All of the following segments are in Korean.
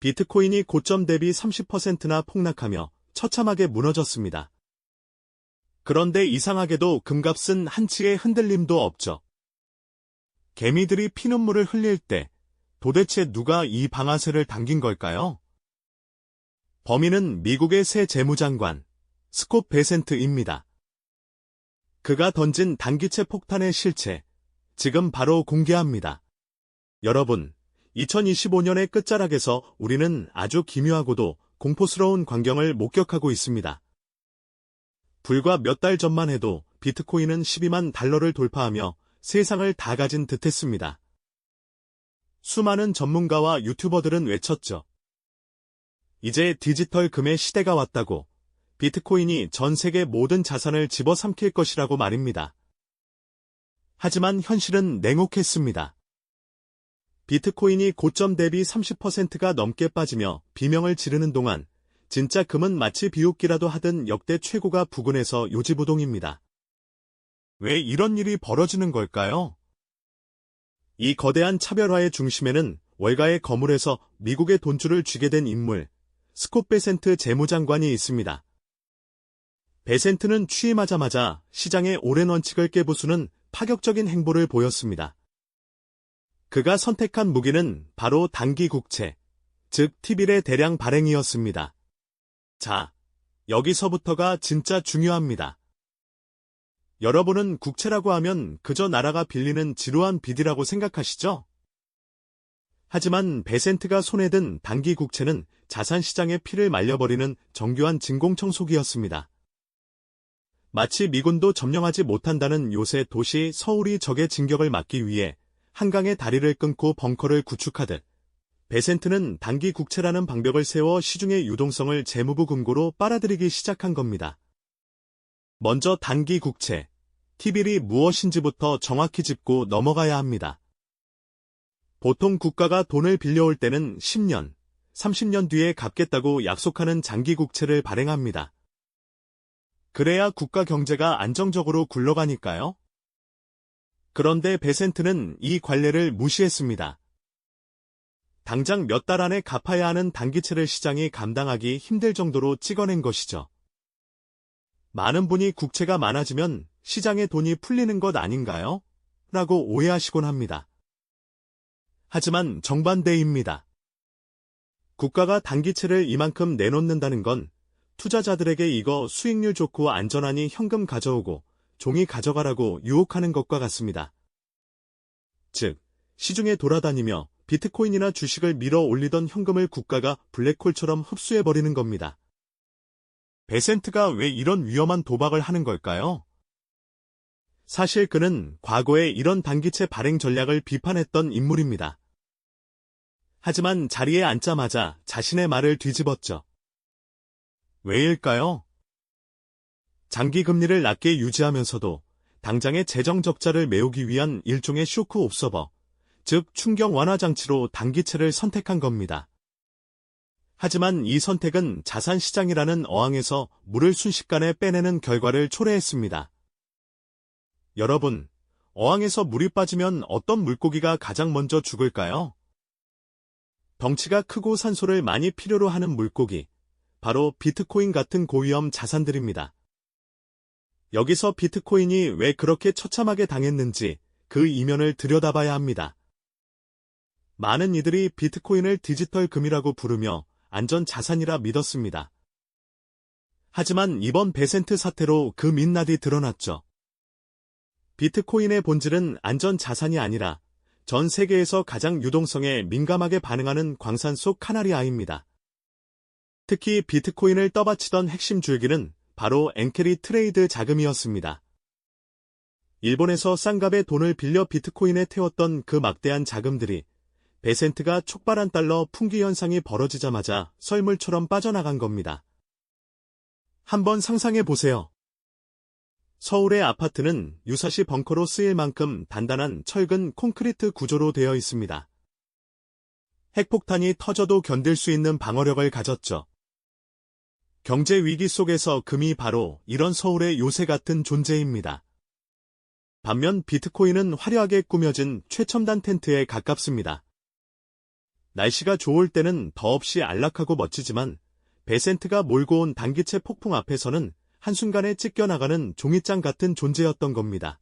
비트코인이 고점 대비 30%나 폭락하며 처참하게 무너졌습니다. 그런데 이상하게도 금값은 한치의 흔들림도 없죠. 개미들이 피눈물을 흘릴 때 도대체 누가 이 방아쇠를 당긴 걸까요? 범인은 미국의 새 재무장관 스콧 베센트입니다. 그가 던진 단기채 폭탄의 실체, 지금 바로 공개합니다. 여러분, 2025년의 끝자락에서 우리는 아주 기묘하고도 공포스러운 광경을 목격하고 있습니다. 불과 몇 달 전만 해도 비트코인은 12만 달러를 돌파하며 세상을 다 가진 듯했습니다. 수많은 전문가와 유튜버들은 외쳤죠. 이제 디지털 금의 시대가 왔다고, 비트코인이 전 세계 모든 자산을 집어삼킬 것이라고 말입니다. 하지만 현실은 냉혹했습니다. 비트코인이 고점 대비 30%가 넘게 빠지며 비명을 지르는 동안 진짜 금은 마치 비웃기라도 하던 역대 최고가 부근에서 요지부동입니다. 왜 이런 일이 벌어지는 걸까요? 이 거대한 차별화의 중심에는 월가의 거물에서 미국의 돈줄을 쥐게 된 인물, 스콧 베센트 재무장관이 있습니다. 베센트는 취임하자마자 시장의 오랜 원칙을 깨부수는 파격적인 행보를 보였습니다. 그가 선택한 무기는 바로 단기 국채, 즉 T빌의 대량 발행이었습니다. 자, 여기서부터가 진짜 중요합니다. 여러분은 국채라고 하면 그저 나라가 빌리는 지루한 빚이라고 생각하시죠? 하지만 베센트가 손에 든 단기 국채는 자산시장의 피를 말려버리는 정교한 진공청소기였습니다. 마치 미군도 점령하지 못한다는 요새 도시 서울이 적의 진격을 막기 위해 한강의 다리를 끊고 벙커를 구축하듯 베센트는 단기 국채라는 방벽을 세워 시중의 유동성을 재무부 금고로 빨아들이기 시작한 겁니다. 먼저 단기 국채, T빌이 무엇인지부터 정확히 짚고 넘어가야 합니다. 보통 국가가 돈을 빌려올 때는 10년, 30년 뒤에 갚겠다고 약속하는 장기 국채를 발행합니다. 그래야 국가 경제가 안정적으로 굴러가니까요. 그런데 베센트는 이 관례를 무시했습니다. 당장 몇 달 안에 갚아야 하는 단기채를 시장이 감당하기 힘들 정도로 찍어낸 것이죠. 많은 분이 국채가 많아지면 시장에 돈이 풀리는 것 아닌가요? 라고 오해하시곤 합니다. 하지만 정반대입니다. 국가가 단기채를 이만큼 내놓는다는 건 투자자들에게 이거 수익률 좋고 안전하니 현금 가져오고 종이 가져가라고 유혹하는 것과 같습니다. 즉, 시중에 돌아다니며 비트코인이나 주식을 밀어 올리던 현금을 국가가 블랙홀처럼 흡수해버리는 겁니다. 베센트가 왜 이런 위험한 도박을 하는 걸까요? 사실 그는 과거에 이런 단기채 발행 전략을 비판했던 인물입니다. 하지만 자리에 앉자마자 자신의 말을 뒤집었죠. 왜일까요? 장기 금리를 낮게 유지하면서도 당장의 재정 적자를 메우기 위한 일종의 쇼크 옵서버, 즉 충격 완화 장치로 단기채를 선택한 겁니다. 하지만 이 선택은 자산시장이라는 어항에서 물을 순식간에 빼내는 결과를 초래했습니다. 여러분, 어항에서 물이 빠지면 어떤 물고기가 가장 먼저 죽을까요? 덩치가 크고 산소를 많이 필요로 하는 물고기, 바로 비트코인 같은 고위험 자산들입니다. 여기서 비트코인이 왜 그렇게 처참하게 당했는지 그 이면을 들여다봐야 합니다. 많은 이들이 비트코인을 디지털 금이라고 부르며 안전 자산이라 믿었습니다. 하지만 이번 베센트 사태로 그 민낯이 드러났죠. 비트코인의 본질은 안전 자산이 아니라 전 세계에서 가장 유동성에 민감하게 반응하는 광산 속 카나리아입니다. 특히 비트코인을 떠받치던 핵심 줄기는 바로 엔캐리 트레이드 자금이었습니다. 일본에서 싼값에 돈을 빌려 비트코인에 태웠던 그 막대한 자금들이 베센트가 촉발한 달러 풍기 현상이 벌어지자마자 썰물처럼 빠져나간 겁니다. 한번 상상해 보세요. 서울의 아파트는 유사시 벙커로 쓰일 만큼 단단한 철근 콘크리트 구조로 되어 있습니다. 핵폭탄이 터져도 견딜 수 있는 방어력을 가졌죠. 경제 위기 속에서 금이 바로 이런 서울의 요새 같은 존재입니다. 반면 비트코인은 화려하게 꾸며진 최첨단 텐트에 가깝습니다. 날씨가 좋을 때는 더없이 안락하고 멋지지만 베센트가 몰고 온 단기채 폭풍 앞에서는 한순간에 찢겨나가는 종이장 같은 존재였던 겁니다.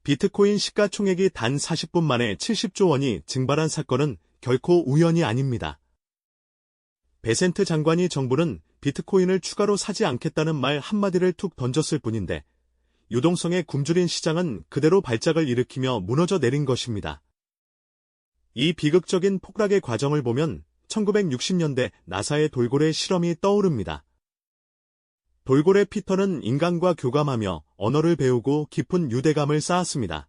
비트코인 시가총액이 단 40분 만에 70조 원이 증발한 사건은 결코 우연이 아닙니다. 베센트 장관이 정부는 비트코인을 추가로 사지 않겠다는 말 한마디를 툭 던졌을 뿐인데 유동성에 굶주린 시장은 그대로 발작을 일으키며 무너져 내린 것입니다. 이 비극적인 폭락의 과정을 보면 1960년대 나사의 돌고래 실험이 떠오릅니다. 돌고래 피터는 인간과 교감하며 언어를 배우고 깊은 유대감을 쌓았습니다.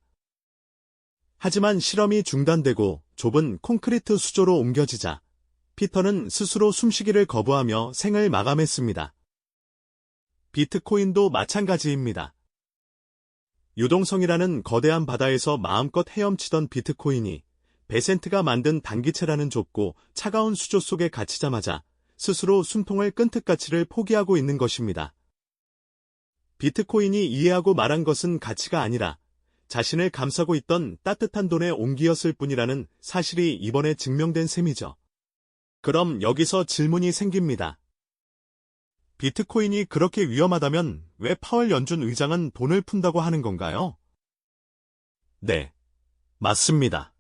하지만 실험이 중단되고 좁은 콘크리트 수조로 옮겨지자 피터는 스스로 숨쉬기를 거부하며 생을 마감했습니다. 비트코인도 마찬가지입니다. 유동성이라는 거대한 바다에서 마음껏 헤엄치던 비트코인이 베센트가 만든 단기체라는 좁고 차가운 수조 속에 갇히자마자 스스로 숨통을 끈 가치를 포기하고 있는 것입니다. 비트코인이 이해하고 말한 것은 가치가 아니라 자신을 감싸고 있던 따뜻한 돈의 온기였을 뿐이라는 사실이 이번에 증명된 셈이죠. 그럼 여기서 질문이 생깁니다. 비트코인이 그렇게 위험하다면 왜 파월 연준 의장은 돈을 푼다고 하는 건가요? 네, 맞습니다.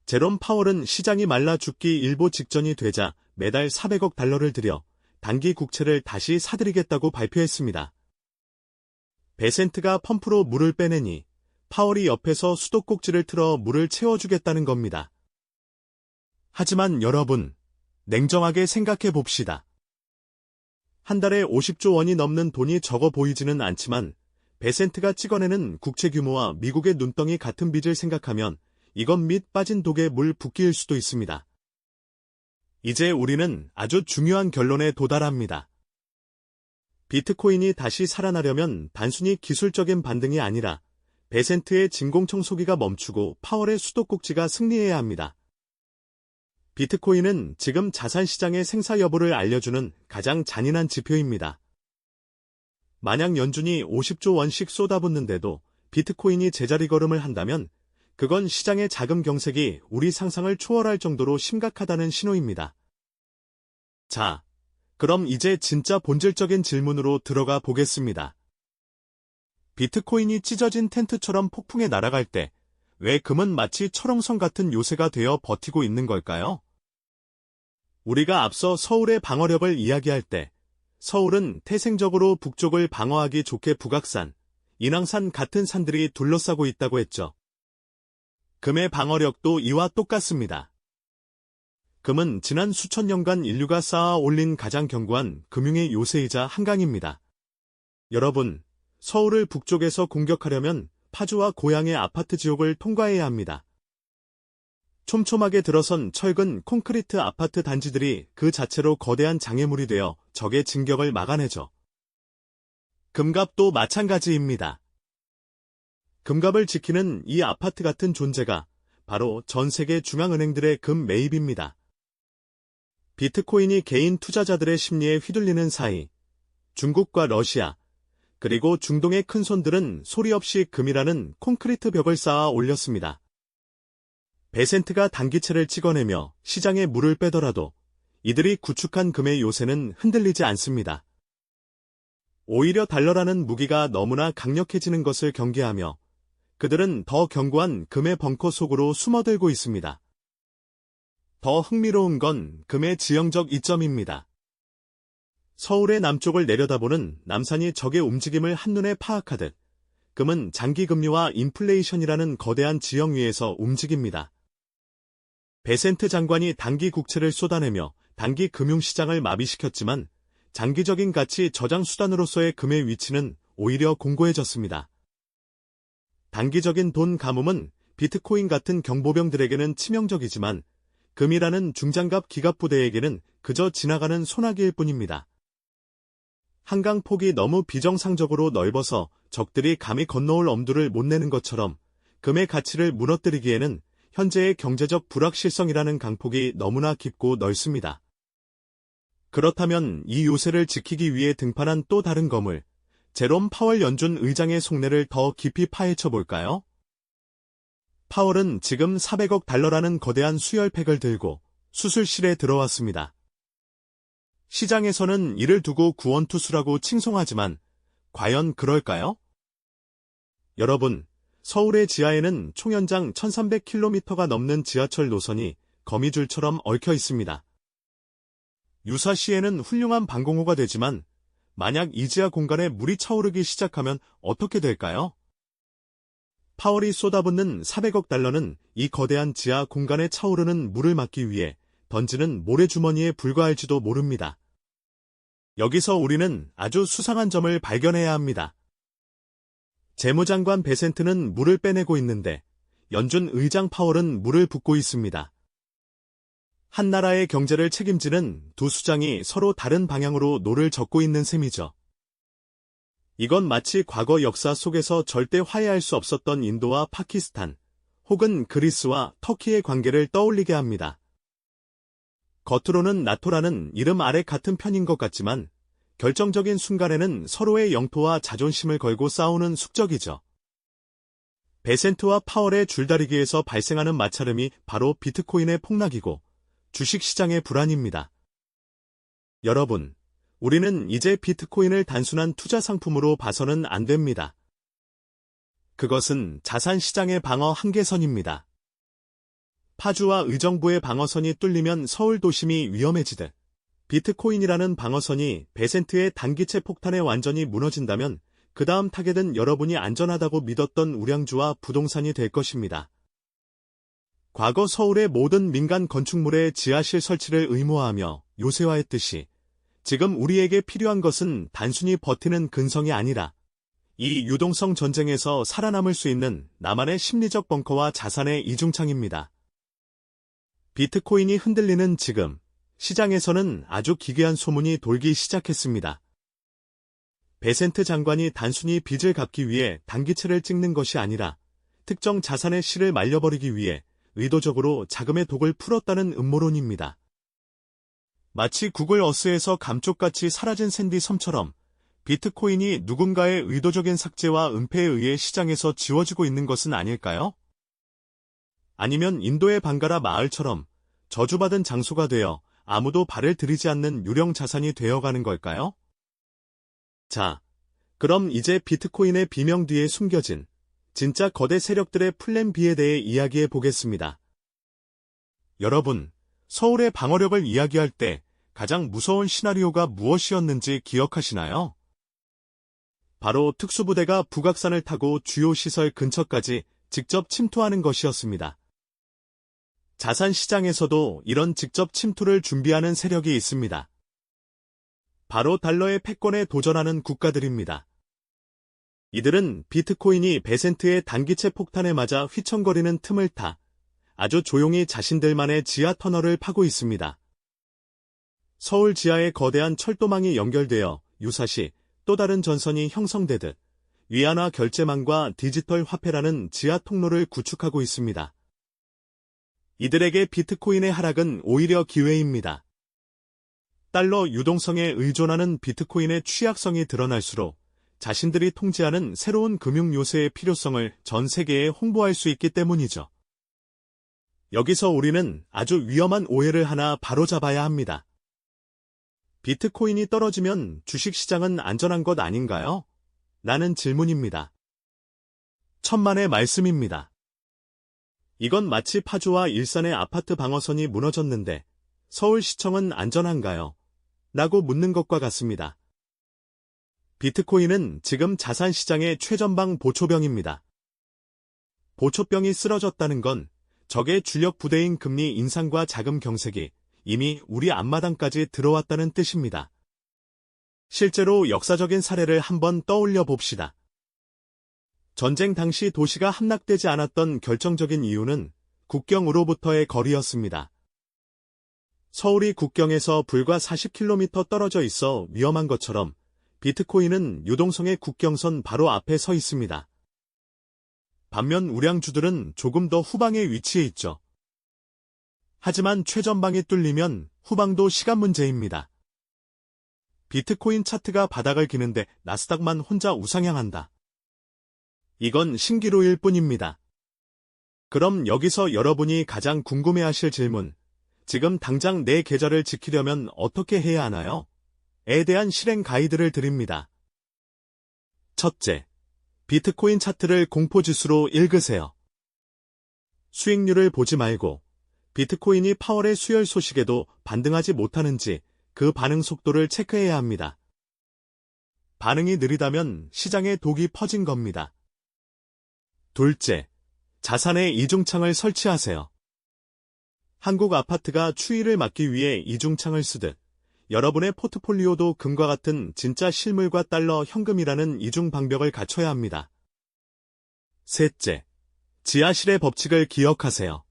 제롬 파월은 시장이 말라 죽기 일보 직전이 되자 매달 400억 달러를 들여 단기 국채를 다시 사들이겠다고 발표했습니다. 베센트가 펌프로 물을 빼내니 파월이 옆에서 수도꼭지를 틀어 물을 채워주겠다는 겁니다. 하지만 여러분, 냉정하게 생각해 봅시다. 한 달에 50조 원이 넘는 돈이 적어 보이지는 않지만 베센트가 찍어내는 국채 규모와 미국의 눈덩이 같은 빚을 생각하면 이건 밑 빠진 독에 물 붓기일 수도 있습니다. 이제 우리는 아주 중요한 결론에 도달합니다. 비트코인이 다시 살아나려면 단순히 기술적인 반등이 아니라 베센트의 진공청소기가 멈추고 파월의 수도꼭지가 승리해야 합니다. 비트코인은 지금 자산시장의 생사 여부를 알려주는 가장 잔인한 지표입니다. 만약 연준이 50조 원씩 쏟아붓는데도 비트코인이 제자리 걸음을 한다면 그건 시장의 자금 경색이 우리 상상을 초월할 정도로 심각하다는 신호입니다. 자, 그럼 이제 진짜 본질적인 질문으로 들어가 보겠습니다. 비트코인이 찢어진 텐트처럼 폭풍에 날아갈 때 왜 금은 마치 철옹성 같은 요새가 되어 버티고 있는 걸까요? 우리가 앞서 서울의 방어력을 이야기할 때 서울은 태생적으로 북쪽을 방어하기 좋게 북악산, 인왕산 같은 산들이 둘러싸고 있다고 했죠. 금의 방어력도 이와 똑같습니다. 금은 지난 수천 년간 인류가 쌓아 올린 가장 견고한 금융의 요새이자 한강입니다. 여러분, 서울을 북쪽에서 공격하려면 파주와 고양의 아파트 지옥을 통과해야 합니다. 촘촘하게 들어선 철근 콘크리트 아파트 단지들이 그 자체로 거대한 장애물이 되어 적의 진격을 막아내죠. 금갑도 마찬가지입니다. 금갑을 지키는 이 아파트 같은 존재가 바로 전 세계 중앙은행들의 금 매입입니다. 비트코인이 개인 투자자들의 심리에 휘둘리는 사이 중국과 러시아, 그리고 중동의 큰손들은 소리 없이 금이라는 콘크리트 벽을 쌓아 올렸습니다. 베센트가 단기채를 찍어내며 시장에 물을 빼더라도 이들이 구축한 금의 요새는 흔들리지 않습니다. 오히려 달러라는 무기가 너무나 강력해지는 것을 경계하며 그들은 더 견고한 금의 벙커 속으로 숨어들고 있습니다. 더 흥미로운 건 금의 지형적 이점입니다. 서울의 남쪽을 내려다보는 남산이 적의 움직임을 한눈에 파악하듯 금은 장기금리와 인플레이션이라는 거대한 지형 위에서 움직입니다. 베센트 장관이 단기 국채를 쏟아내며 단기 금융시장을 마비시켰지만 장기적인 가치 저장 수단으로서의 금의 위치는 오히려 공고해졌습니다. 단기적인 돈 가뭄은 비트코인 같은 경보병들에게는 치명적이지만 금이라는 중장갑 기갑부대에게는 그저 지나가는 소나기일 뿐입니다. 한강 폭이 너무 비정상적으로 넓어서 적들이 감히 건너올 엄두를 못 내는 것처럼 금의 가치를 무너뜨리기에는 현재의 경제적 불확실성이라는 강폭이 너무나 깊고 넓습니다. 그렇다면 이 요새를 지키기 위해 등판한 또 다른 거물, 제롬 파월 연준 의장의 속내를 더 깊이 파헤쳐 볼까요? 파월은 지금 400억 달러라는 거대한 수혈팩을 들고 수술실에 들어왔습니다. 시장에서는 이를 두고 구원투수라고 칭송하지만 과연 그럴까요? 여러분, 서울의 지하에는 총연장 1300km가 넘는 지하철 노선이 거미줄처럼 얽혀 있습니다. 유사시에는 훌륭한 방공호가 되지만 만약 이 지하 공간에 물이 차오르기 시작하면 어떻게 될까요? 파월이 쏟아붓는 400억 달러는 이 거대한 지하 공간에 차오르는 물을 막기 위해 던지는 모래주머니에 불과할지도 모릅니다. 여기서 우리는 아주 수상한 점을 발견해야 합니다. 재무장관 베센트는 물을 빼내고 있는데 연준 의장 파월은 물을 붓고 있습니다. 한 나라의 경제를 책임지는 두 수장이 서로 다른 방향으로 노를 젓고 있는 셈이죠. 이건 마치 과거 역사 속에서 절대 화해할 수 없었던 인도와 파키스탄, 혹은 그리스와 터키의 관계를 떠올리게 합니다. 겉으로는 나토라는 이름 아래 같은 편인 것 같지만 결정적인 순간에는 서로의 영토와 자존심을 걸고 싸우는 숙적이죠. 베센트와 파월의 줄다리기에서 발생하는 마찰음이 바로 비트코인의 폭락이고 주식시장의 불안입니다. 여러분, 우리는 이제 비트코인을 단순한 투자 상품으로 봐서는 안 됩니다. 그것은 자산시장의 방어 한계선입니다. 파주와 의정부의 방어선이 뚫리면 서울 도심이 위험해지듯 비트코인이라는 방어선이 베센트의 단기채 폭탄에 완전히 무너진다면 그 다음 타겟은 여러분이 안전하다고 믿었던 우량주와 부동산이 될 것입니다. 과거 서울의 모든 민간 건축물에 지하실 설치를 의무화하며 요새화했듯이 지금 우리에게 필요한 것은 단순히 버티는 근성이 아니라 이 유동성 전쟁에서 살아남을 수 있는 나만의 심리적 벙커와 자산의 이중창입니다. 비트코인이 흔들리는 지금 시장에서는 아주 기괴한 소문이 돌기 시작했습니다. 베센트 장관이 단순히 빚을 갚기 위해 단기채를 찍는 것이 아니라 특정 자산의 실을 말려버리기 위해 의도적으로 자금의 독을 풀었다는 음모론입니다. 마치 구글 어스에서 감쪽같이 사라진 샌디 섬처럼 비트코인이 누군가의 의도적인 삭제와 은폐에 의해 시장에서 지워지고 있는 것은 아닐까요? 아니면 인도의 방가라 마을처럼 저주받은 장소가 되어 아무도 발을 들이지 않는 유령 자산이 되어가는 걸까요? 자, 그럼 이제 비트코인의 비명 뒤에 숨겨진 진짜 거대 세력들의 플랜 B에 대해 이야기해 보겠습니다. 여러분, 서울의 방어력을 이야기할 때 가장 무서운 시나리오가 무엇이었는지 기억하시나요? 바로 특수부대가 북악산을 타고 주요 시설 근처까지 직접 침투하는 것이었습니다. 자산시장에서도 이런 직접 침투를 준비하는 세력이 있습니다. 바로 달러의 패권에 도전하는 국가들입니다. 이들은 비트코인이 베센트의 단기채 폭탄에 맞아 휘청거리는 틈을 타 아주 조용히 자신들만의 지하 터널을 파고 있습니다. 서울 지하에 거대한 철도망이 연결되어 유사시 또 다른 전선이 형성되듯 위안화 결제망과 디지털 화폐라는 지하 통로를 구축하고 있습니다. 이들에게 비트코인의 하락은 오히려 기회입니다. 달러 유동성에 의존하는 비트코인의 취약성이 드러날수록 자신들이 통제하는 새로운 금융 요새의 필요성을 전 세계에 홍보할 수 있기 때문이죠. 여기서 우리는 아주 위험한 오해를 하나 바로잡아야 합니다. 비트코인이 떨어지면 주식시장은 안전한 것 아닌가요? 라는 질문입니다. 천만의 말씀입니다. 이건 마치 파주와 일산의 아파트 방어선이 무너졌는데 서울시청은 안전한가요? 라고 묻는 것과 같습니다. 비트코인은 지금 자산시장의 최전방 보초병입니다. 보초병이 쓰러졌다는 건 적의 주력 부대인 금리 인상과 자금 경색이 이미 우리 앞마당까지 들어왔다는 뜻입니다. 실제로 역사적인 사례를 한번 떠올려 봅시다. 전쟁 당시 도시가 함락되지 않았던 결정적인 이유는 국경으로부터의 거리였습니다. 서울이 국경에서 불과 40km 떨어져 있어 위험한 것처럼 비트코인은 유동성의 국경선 바로 앞에 서 있습니다. 반면 우량주들은 조금 더 후방에 위치해 있죠. 하지만 최전방이 뚫리면 후방도 시간 문제입니다. 비트코인 차트가 바닥을 기는데 나스닥만 혼자 우상향한다. 이건 신기루일 뿐입니다. 그럼 여기서 여러분이 가장 궁금해하실 질문, 지금 당장 내 계좌를 지키려면 어떻게 해야 하나요? 에 대한 실행 가이드를 드립니다. 첫째, 비트코인 차트를 공포지수로 읽으세요. 수익률을 보지 말고 비트코인이 8월의 수혈 소식에도 반등하지 못하는지 그 반응 속도를 체크해야 합니다. 반응이 느리다면 시장에 독이 퍼진 겁니다. 둘째, 자산에 이중창을 설치하세요. 한국 아파트가 추이를 막기 위해 이중창을 쓰듯 여러분의 포트폴리오도 금과 같은 진짜 실물과 달러 현금이라는 이중 방벽을 갖춰야 합니다. 셋째, 지하실의 법칙을 기억하세요.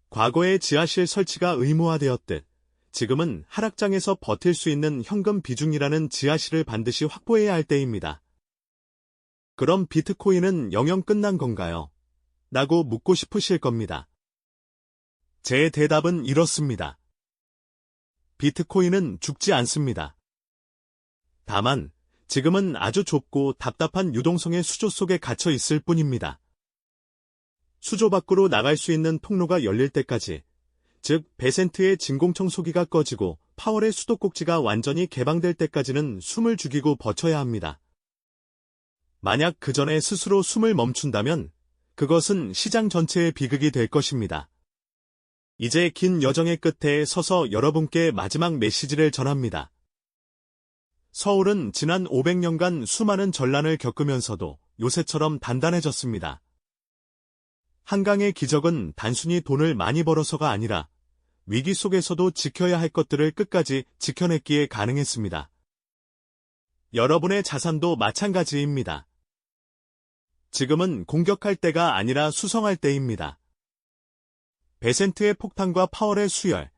과거에 지하실 설치가 의무화되었듯 지금은 하락장에서 버틸 수 있는 현금 비중이라는 지하실을 반드시 확보해야 할 때입니다. 그럼 비트코인은 영영 끝난 건가요? 라고 묻고 싶으실 겁니다. 제 대답은 이렇습니다. 비트코인은 죽지 않습니다. 다만 지금은 아주 좁고 답답한 유동성의 수조 속에 갇혀 있을 뿐입니다. 수조 밖으로 나갈 수 있는 통로가 열릴 때까지, 즉 베센트의 진공청소기가 꺼지고 파월의 수도꼭지가 완전히 개방될 때까지는 숨을 죽이고 버텨야 합니다. 만약 그 전에 스스로 숨을 멈춘다면 그것은 시장 전체의 비극이 될 것입니다. 이제 긴 여정의 끝에 서서 여러분께 마지막 메시지를 전합니다. 서울은 지난 500년간 수많은 전란을 겪으면서도 요새처럼 단단해졌습니다. 한강의 기적은 단순히 돈을 많이 벌어서가 아니라 위기 속에서도 지켜야 할 것들을 끝까지 지켜냈기에 가능했습니다. 여러분의 자산도 마찬가지입니다. 지금은 공격할 때가 아니라 수성할 때입니다. 베센트의 폭탄과 파월의 수열,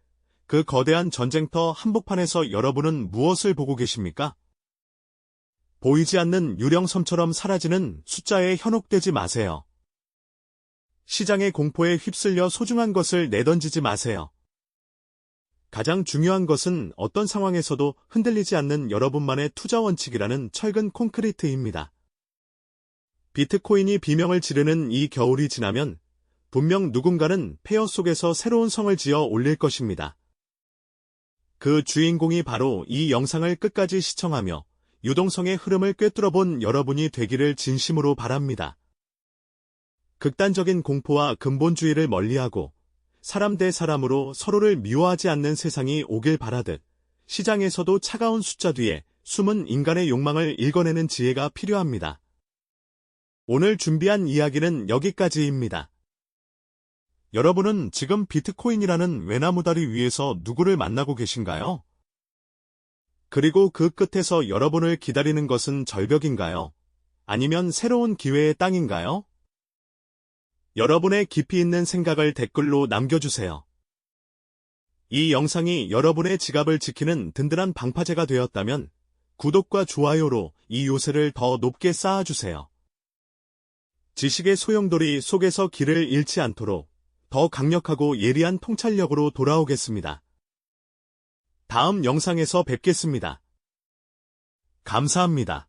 그 거대한 전쟁터 한복판에서 여러분은 무엇을 보고 계십니까? 보이지 않는 유령섬처럼 사라지는 숫자에 현혹되지 마세요. 시장의 공포에 휩쓸려 소중한 것을 내던지지 마세요. 가장 중요한 것은 어떤 상황에서도 흔들리지 않는 여러분만의 투자 원칙이라는 철근 콘크리트입니다. 비트코인이 비명을 지르는 이 겨울이 지나면 분명 누군가는 폐허 속에서 새로운 성을 지어 올릴 것입니다. 그 주인공이 바로 이 영상을 끝까지 시청하며 유동성의 흐름을 꿰뚫어 본 여러분이 되기를 진심으로 바랍니다. 극단적인 공포와 근본주의를 멀리하고 사람 대 사람으로 서로를 미워하지 않는 세상이 오길 바라듯 시장에서도 차가운 숫자 뒤에 숨은 인간의 욕망을 읽어내는 지혜가 필요합니다. 오늘 준비한 이야기는 여기까지입니다. 여러분은 지금 비트코인이라는 외나무다리 위에서 누구를 만나고 계신가요? 그리고 그 끝에서 여러분을 기다리는 것은 절벽인가요? 아니면 새로운 기회의 땅인가요? 여러분의 깊이 있는 생각을 댓글로 남겨주세요. 이 영상이 여러분의 지갑을 지키는 든든한 방파제가 되었다면 구독과 좋아요로 이 요새를 더 높게 쌓아주세요. 지식의 소용돌이 속에서 길을 잃지 않도록 더 강력하고 예리한 통찰력으로 돌아오겠습니다. 다음 영상에서 뵙겠습니다. 감사합니다.